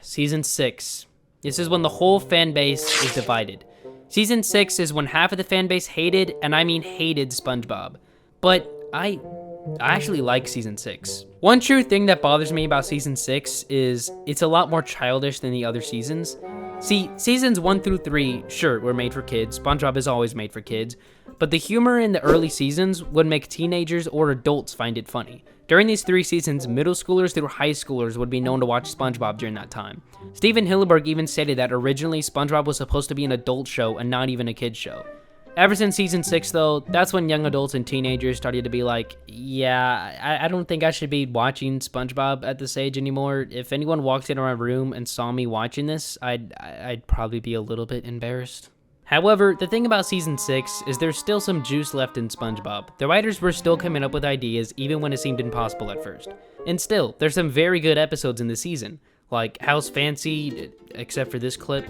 Season 6. This is when the whole fan base is divided. Season 6 is when half of the fan base hated, and I mean hated, SpongeBob. But I actually like Season 6. One true thing that bothers me about Season 6 is it's a lot more childish than the other seasons. See, Seasons 1 through 3, sure, were made for kids. SpongeBob is always made for kids. But the humor in the early seasons would make teenagers or adults find it funny. During these 3 seasons, middle schoolers through high schoolers would be known to watch SpongeBob during that time. Steven Hillenburg even stated that originally SpongeBob was supposed to be an adult show and not even a kid's show. Ever since Season 6 though, that's when young adults and teenagers started to be like, yeah, I don't think I should be watching SpongeBob at this age anymore. If anyone walked into my room and saw me watching this, I'd probably be a little bit embarrassed. However, the thing about Season 6 is there's still some juice left in SpongeBob. The writers were still coming up with ideas even when it seemed impossible at first. And still, there's some very good episodes in the season, like House Fancy, except for this clip,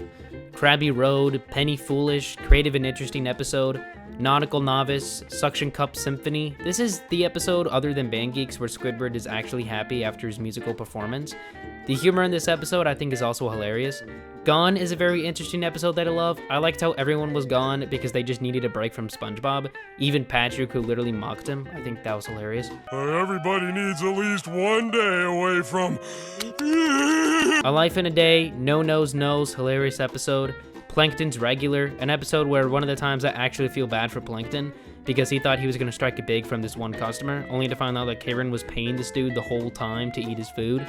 Krabby Road, Penny Foolish, Creative and Interesting Episode, Nautical Novice, Suction Cup Symphony. This is the episode other than Band Geeks where Squidward is actually happy after his musical performance. The humor in this episode I think is also hilarious. Gone is a very interesting episode that I love. I liked how everyone was gone because they just needed a break from SpongeBob. Even Patrick, who literally mocked him. I think that was hilarious. Everybody needs at least one day away from... A Life in a Day, No Nose Knows, hilarious episode. Plankton's Regular, an episode where one of the times I actually feel bad for Plankton because he thought he was going to strike it big from this one customer, only to find out that Karen was paying this dude the whole time to eat his food.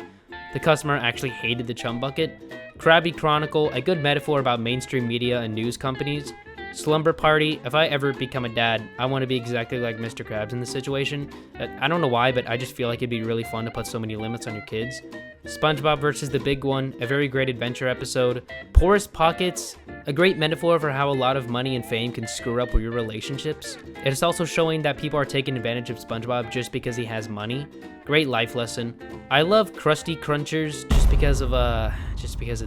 The customer actually hated the chum bucket. Krabby Chronicle, a good metaphor about mainstream media and news companies. Slumber Party, if I ever become a dad, I want to be exactly like Mr. Krabs in this situation. I don't know why, but I just feel like it'd be really fun to put so many limits on your kids. SpongeBob versus the Big One, a very great adventure episode. Porous Pockets, a great metaphor for how a lot of money and fame can screw up with your relationships. It is also showing that people are taking advantage of SpongeBob just because he has money. Great life lesson. I love Krusty Crunchers just because of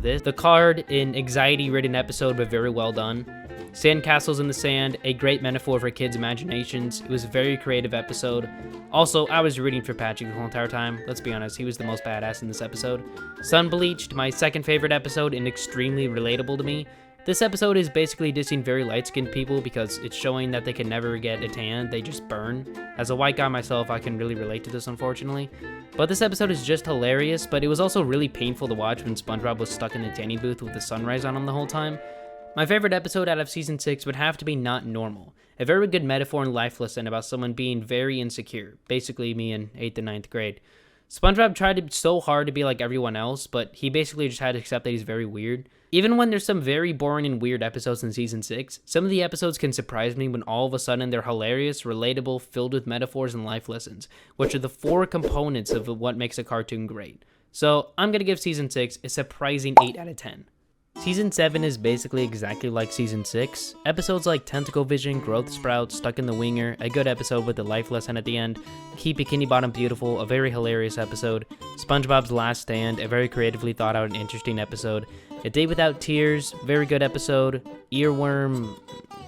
this. The Card, an anxiety-ridden episode but very well done. Sandcastles in the Sand, a great metaphor for kids' imaginations. It was a very creative episode. Also, I was rooting for Patrick the whole entire time. Let's be honest, he was the most badass in this episode. Sunbleached, my second favorite episode and extremely relatable to me. This episode is basically dissing very light-skinned people because it's showing that they can never get a tan, they just burn. As a white guy myself, I can really relate to this, unfortunately. But this episode is just hilarious, but it was also really painful to watch when SpongeBob was stuck in the tanning booth with the sunrise on him the whole time. My favorite episode out of Season 6 would have to be Not Normal, a very good metaphor and life lesson about someone being very insecure, basically me in 8th and 9th grade. SpongeBob tried so hard to be like everyone else, but he basically just had to accept that he's very weird. Even when there's some very boring and weird episodes in Season 6, some of the episodes can surprise me when all of a sudden they're hilarious, relatable, filled with metaphors and life lessons, which are the 4 components of what makes a cartoon great. So I'm going to give Season 6 a surprising 8 out of 10. Season 7 is basically exactly like Season 6. Episodes like Tentacle Vision, Growth Sprout, Stuck in the Winger, a good episode with a life lesson at the end, Keep Bikini Bottom Beautiful, a very hilarious episode, SpongeBob's Last Stand, a very creatively thought out and interesting episode, A Day Without Tears, very good episode, Earworm,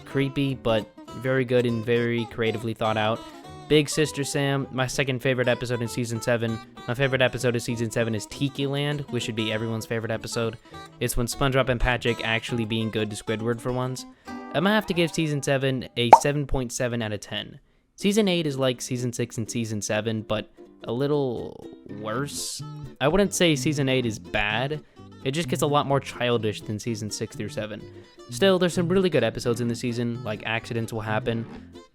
creepy but very good and very creatively thought out, Big Sister Sam, my second favorite episode in Season 7. My favorite episode of Season 7 is Tiki Land, which should be everyone's favorite episode. It's when SpongeBob and Patrick actually being good to Squidward for once. I'm gonna have to give Season 7 a 7.7 out of 10. Season 8 is like Season 6 and Season 7, but a little worse. I wouldn't say Season 8 is bad, it just gets a lot more childish than Season 6 through 7. Still, there's some really good episodes in the season, like Accidents Will Happen.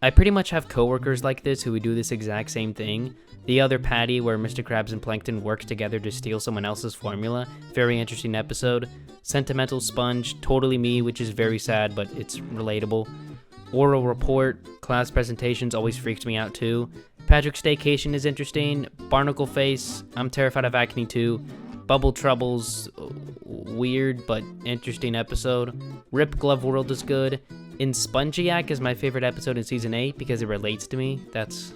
I pretty much have coworkers like this who would do this exact same thing. The Other Patty, where Mr. Krabs and Plankton work together to steal someone else's formula. Very interesting episode. Sentimental Sponge, totally me, which is very sad, but it's relatable. Oral Report, class presentations always freaked me out too. Patrick's Staycation is interesting. Barnacle Face, I'm terrified of acne too. Bubble Troubles, weird but interesting episode. Rip Glove World is good. In Spongiac is my favorite episode in Season 8 because it relates to me. That's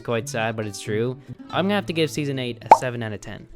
quite sad, but it's true. I'm gonna have to give Season 8 a 7 out of 10.